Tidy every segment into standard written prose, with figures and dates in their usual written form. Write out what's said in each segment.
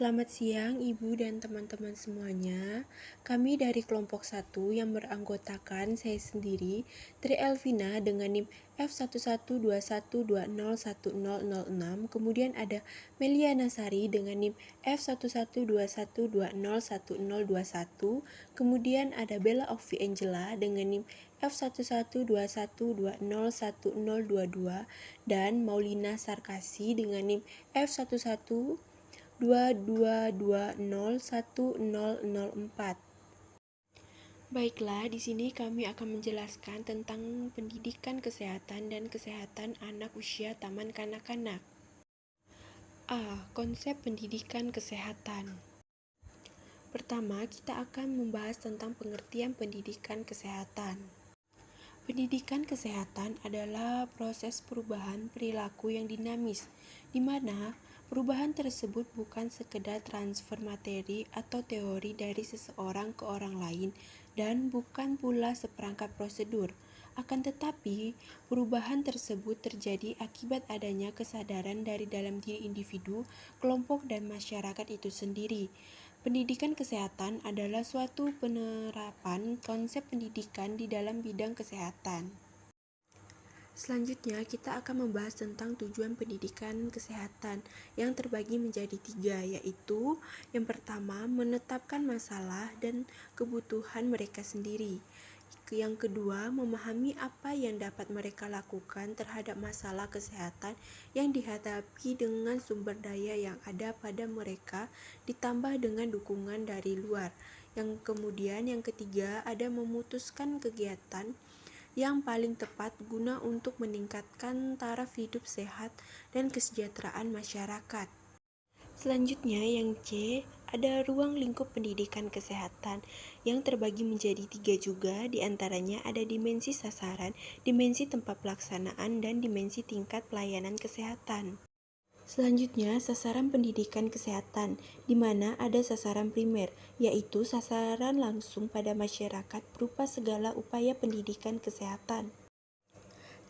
Selamat siang Ibu dan teman-teman semuanya. Kami dari kelompok 1 yang beranggotakan saya sendiri, Tri Elvina dengan NIM F1121201006. Kemudian ada Melia Nasari dengan NIM F1121201021. Kemudian ada Bella Ovi Angela dengan NIM F1121201022 dan Maulina Sarkasi dengan NIM F11 222010004. Baiklah, di sini kami akan menjelaskan tentang pendidikan kesehatan dan kesehatan anak usia taman kanak-kanak. A. Konsep pendidikan kesehatan. Pertama, kita akan membahas tentang pengertian pendidikan kesehatan. Pendidikan kesehatan adalah proses perubahan perilaku yang dinamis, di mana perubahan tersebut bukan sekedar transfer materi atau teori dari seseorang ke orang lain dan bukan pula seperangkat prosedur. Akan tetapi, perubahan tersebut terjadi akibat adanya kesadaran dari dalam diri individu, kelompok, dan masyarakat itu sendiri. Pendidikan kesehatan adalah suatu penerapan konsep pendidikan di dalam bidang kesehatan. Selanjutnya, kita akan membahas tentang tujuan pendidikan kesehatan yang terbagi menjadi 3, yaitu yang pertama, menetapkan masalah dan kebutuhan mereka sendiri. Yang kedua, memahami apa yang dapat mereka lakukan terhadap masalah kesehatan yang dihadapi dengan sumber daya yang ada pada mereka, ditambah dengan dukungan dari luar. Yang kemudian, yang ketiga, ada memutuskan kegiatan yang paling tepat guna untuk meningkatkan taraf hidup sehat dan kesejahteraan masyarakat. Selanjutnya yang C, ada ruang lingkup pendidikan kesehatan yang terbagi menjadi 3 juga, diantaranya ada dimensi sasaran, dimensi tempat pelaksanaan, dan dimensi tingkat pelayanan kesehatan. Selanjutnya, sasaran pendidikan kesehatan, di mana ada sasaran primer, yaitu sasaran langsung pada masyarakat berupa segala upaya pendidikan kesehatan.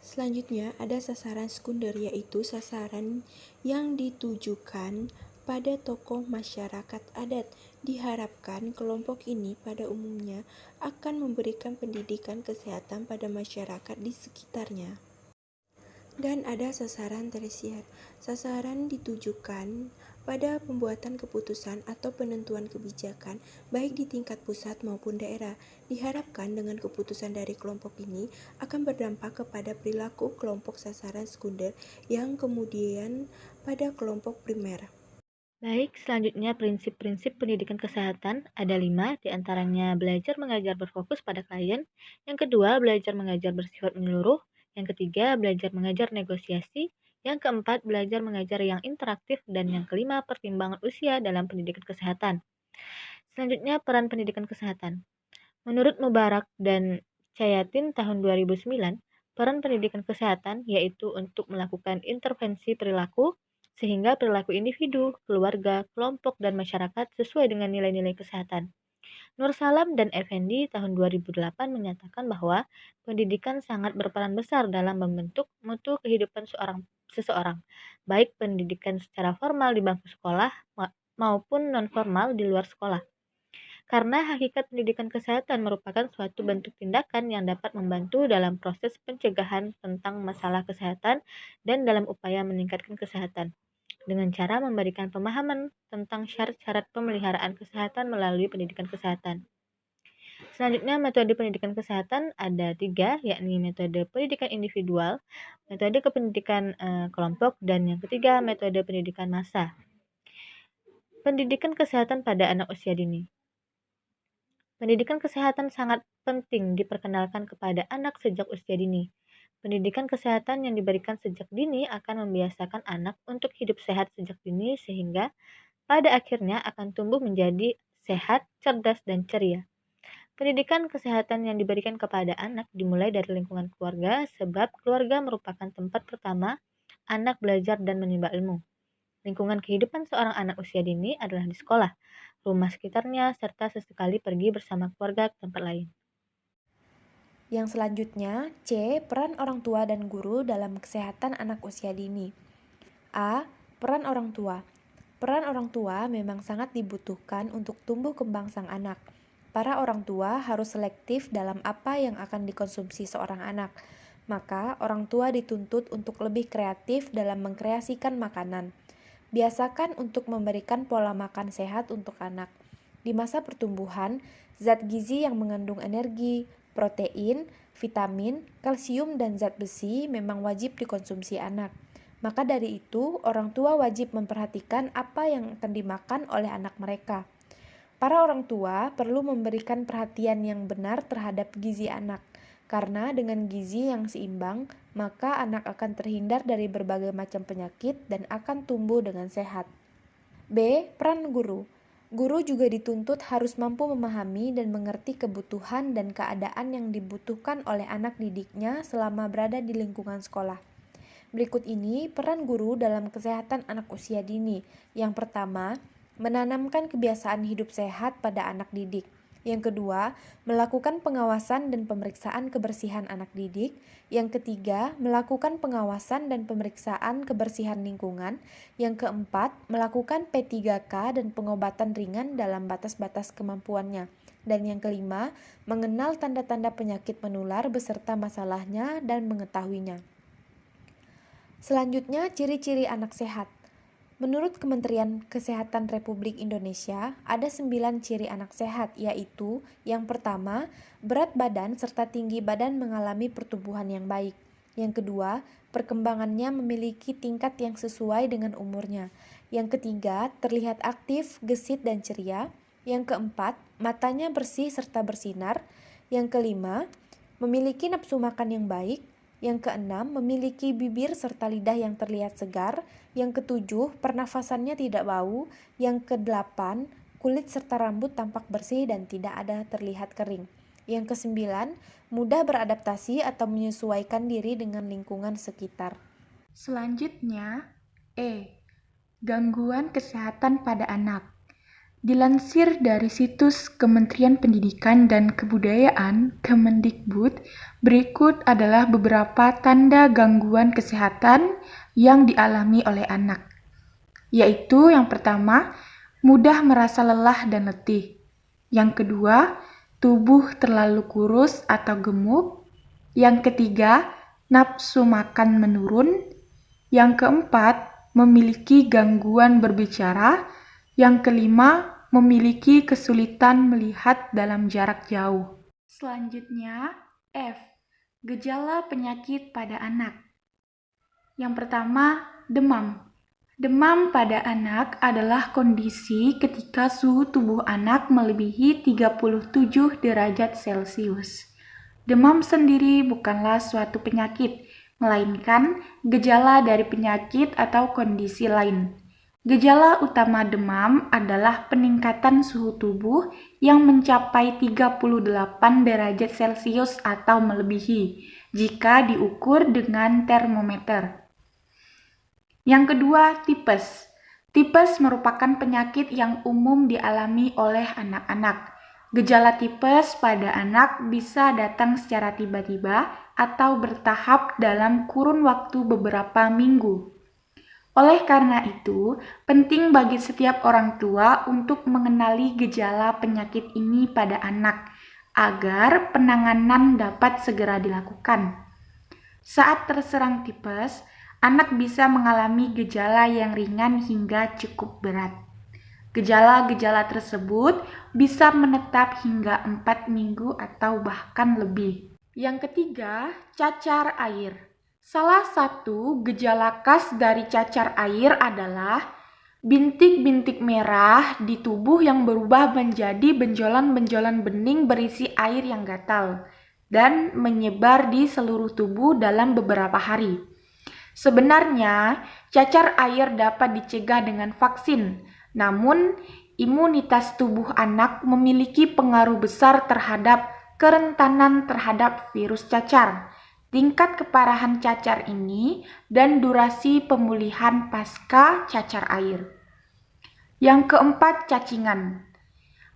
Selanjutnya, ada sasaran sekunder, yaitu sasaran yang ditujukan pada tokoh masyarakat adat. Diharapkan kelompok ini pada umumnya akan memberikan pendidikan kesehatan pada masyarakat di sekitarnya. Dan ada sasaran tersier. Sasaran ditujukan pada pembuatan keputusan atau penentuan kebijakan baik di tingkat pusat maupun daerah. Diharapkan dengan keputusan dari kelompok ini akan berdampak kepada perilaku kelompok sasaran sekunder yang kemudian pada kelompok primer. Baik, selanjutnya prinsip-prinsip pendidikan kesehatan ada 5, diantaranya belajar mengajar berfokus pada klien, yang kedua belajar mengajar bersifat menyeluruh, yang ketiga belajar mengajar negosiasi, yang keempat belajar mengajar yang interaktif, dan yang kelima pertimbangan usia dalam pendidikan kesehatan. Selanjutnya peran pendidikan kesehatan. Menurut Mubarak dan Cayatin tahun 2009, peran pendidikan kesehatan yaitu untuk melakukan intervensi perilaku sehingga perilaku individu, keluarga, kelompok, dan masyarakat sesuai dengan nilai-nilai kesehatan. Nur Salam dan Effendi tahun 2008 menyatakan bahwa pendidikan sangat berperan besar dalam membentuk mutu kehidupan seseorang, baik pendidikan secara formal di bangku sekolah maupun non-formal di luar sekolah. Karena hakikat pendidikan kesehatan merupakan suatu bentuk tindakan yang dapat membantu dalam proses pencegahan tentang masalah kesehatan dan dalam upaya meningkatkan kesehatan, dengan cara memberikan pemahaman tentang syarat-syarat pemeliharaan kesehatan melalui pendidikan kesehatan. Selanjutnya, metode pendidikan kesehatan ada 3, yakni metode pendidikan individual, metode kependidikan kelompok, dan yang ketiga, metode pendidikan massa. Pendidikan kesehatan pada anak usia dini. Pendidikan kesehatan sangat penting diperkenalkan kepada anak sejak usia dini. Pendidikan kesehatan yang diberikan sejak dini akan membiasakan anak untuk hidup sehat sejak dini sehingga pada akhirnya akan tumbuh menjadi sehat, cerdas, dan ceria. Pendidikan kesehatan yang diberikan kepada anak dimulai dari lingkungan keluarga sebab keluarga merupakan tempat pertama anak belajar dan menimba ilmu. Lingkungan kehidupan seorang anak usia dini adalah di sekolah, rumah sekitarnya, serta sesekali pergi bersama keluarga ke tempat lain. Yang selanjutnya, C. Peran orang tua dan guru dalam kesehatan anak usia dini. A. Peran orang tua. Peran orang tua memang sangat dibutuhkan untuk tumbuh kembang sang anak. Para orang tua harus selektif dalam apa yang akan dikonsumsi seorang anak. Maka, orang tua dituntut untuk lebih kreatif dalam mengkreasikan makanan. Biasakan untuk memberikan pola makan sehat untuk anak. Di masa pertumbuhan, zat gizi yang mengandung energi, protein, vitamin, kalsium, dan zat besi memang wajib dikonsumsi anak. Maka dari itu, orang tua wajib memperhatikan apa yang akan dimakan oleh anak mereka. Para orang tua perlu memberikan perhatian yang benar terhadap gizi anak, karena dengan gizi yang seimbang, maka anak akan terhindar dari berbagai macam penyakit dan akan tumbuh dengan sehat. B. Peran guru. Guru juga dituntut harus mampu memahami dan mengerti kebutuhan dan keadaan yang dibutuhkan oleh anak didiknya selama berada di lingkungan sekolah. Berikut ini peran guru dalam kesehatan anak usia dini. Yang pertama, menanamkan kebiasaan hidup sehat pada anak didik. Yang kedua, melakukan pengawasan dan pemeriksaan kebersihan anak didik. Yang ketiga, melakukan pengawasan dan pemeriksaan kebersihan lingkungan. Yang keempat, melakukan P3K dan pengobatan ringan dalam batas-batas kemampuannya. Dan yang kelima, mengenal tanda-tanda penyakit menular beserta masalahnya dan mengetahuinya. Selanjutnya, ciri-ciri anak sehat. Menurut Kementerian Kesehatan Republik Indonesia, ada 9 ciri anak sehat, yaitu yang pertama, berat badan serta tinggi badan mengalami pertumbuhan yang baik. Yang kedua, perkembangannya memiliki tingkat yang sesuai dengan umurnya. Yang ketiga, terlihat aktif, gesit, dan ceria. Yang keempat, matanya bersih serta bersinar. Yang kelima, memiliki nafsu makan yang baik. Yang keenam, memiliki bibir serta lidah yang terlihat segar. Yang ketujuh, pernafasannya tidak bau. Yang kedelapan, kulit serta rambut tampak bersih dan tidak ada terlihat kering. Yang kesembilan, mudah beradaptasi atau menyesuaikan diri dengan lingkungan sekitar. Selanjutnya, gangguan kesehatan pada anak. Dilansir dari situs Kementerian Pendidikan dan Kebudayaan Kemendikbud, berikut adalah beberapa tanda gangguan kesehatan yang dialami oleh anak, yaitu yang pertama, mudah merasa lelah dan letih. Yang kedua, tubuh terlalu kurus atau gemuk. Yang ketiga, nafsu makan menurun. Yang keempat, memiliki gangguan berbicara. Yang kelima, memiliki kesulitan melihat dalam jarak jauh. Selanjutnya, F. Gejala penyakit pada anak. Yang pertama, demam. Demam pada anak adalah kondisi ketika suhu tubuh anak melebihi 37 derajat Celcius. Demam sendiri bukanlah suatu penyakit, melainkan gejala dari penyakit atau kondisi lain. Gejala utama demam adalah peningkatan suhu tubuh yang mencapai 38 derajat Celcius atau melebihi jika diukur dengan termometer. Yang kedua, tipes. Tipes merupakan penyakit yang umum dialami oleh anak-anak. Gejala tipes pada anak bisa datang secara tiba-tiba atau bertahap dalam kurun waktu beberapa minggu. Oleh karena itu, penting bagi setiap orang tua untuk mengenali gejala penyakit ini pada anak, agar penanganan dapat segera dilakukan. Saat terserang tipes, anak bisa mengalami gejala yang ringan hingga cukup berat. Gejala-gejala tersebut bisa menetap hingga 4 minggu atau bahkan lebih. Yang ketiga, cacar air. Salah satu gejala khas dari cacar air adalah bintik-bintik merah di tubuh yang berubah menjadi benjolan-benjolan bening berisi air yang gatal dan menyebar di seluruh tubuh dalam beberapa hari. Sebenarnya, cacar air dapat dicegah dengan vaksin, namun imunitas tubuh anak memiliki pengaruh besar terhadap kerentanan terhadap virus cacar. Tingkat keparahan cacar ini dan durasi pemulihan pasca cacar air. Yang keempat, cacingan.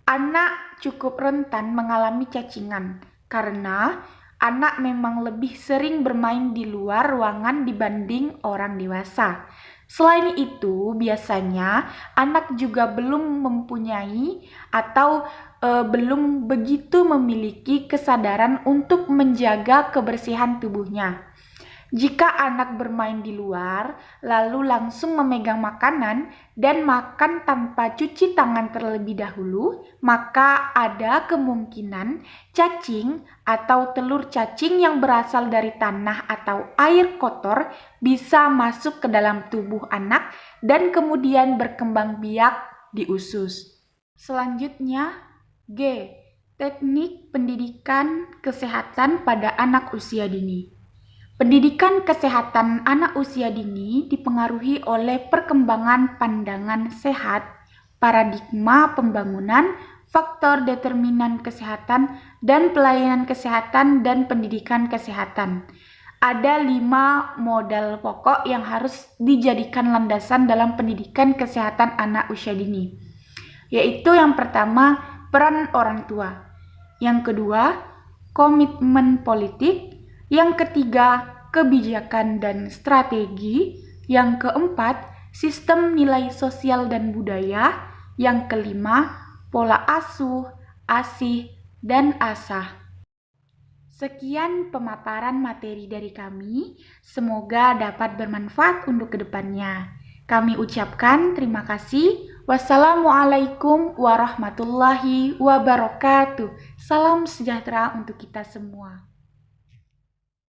Anak cukup rentan mengalami cacingan karena anak memang lebih sering bermain di luar ruangan dibanding orang dewasa. Selain itu, biasanya anak juga belum mempunyai atau belum begitu memiliki kesadaran untuk menjaga kebersihan tubuhnya. Jika anak bermain di luar, lalu langsung memegang makanan dan makan tanpa cuci tangan terlebih dahulu, maka ada kemungkinan cacing atau telur cacing yang berasal dari tanah atau air kotor bisa masuk ke dalam tubuh anak dan kemudian berkembang biak di usus. Selanjutnya, G. Teknik pendidikan kesehatan pada anak usia dini. Pendidikan kesehatan anak usia dini dipengaruhi oleh perkembangan pandangan sehat, paradigma pembangunan, faktor determinan kesehatan, dan pelayanan kesehatan dan pendidikan kesehatan. Ada 5 modal pokok yang harus dijadikan landasan dalam pendidikan kesehatan anak usia dini, yaitu yang pertama, peran orang tua. Yang kedua, komitmen politik. Yang ketiga, kebijakan dan strategi. Yang keempat, sistem nilai sosial dan budaya. Yang kelima, pola asuh, asih, dan asah. Sekian pemaparan materi dari kami. Semoga dapat bermanfaat untuk kedepannya. Kami ucapkan terima kasih. Wassalamualaikum warahmatullahi wabarakatuh. Salam sejahtera untuk kita semua.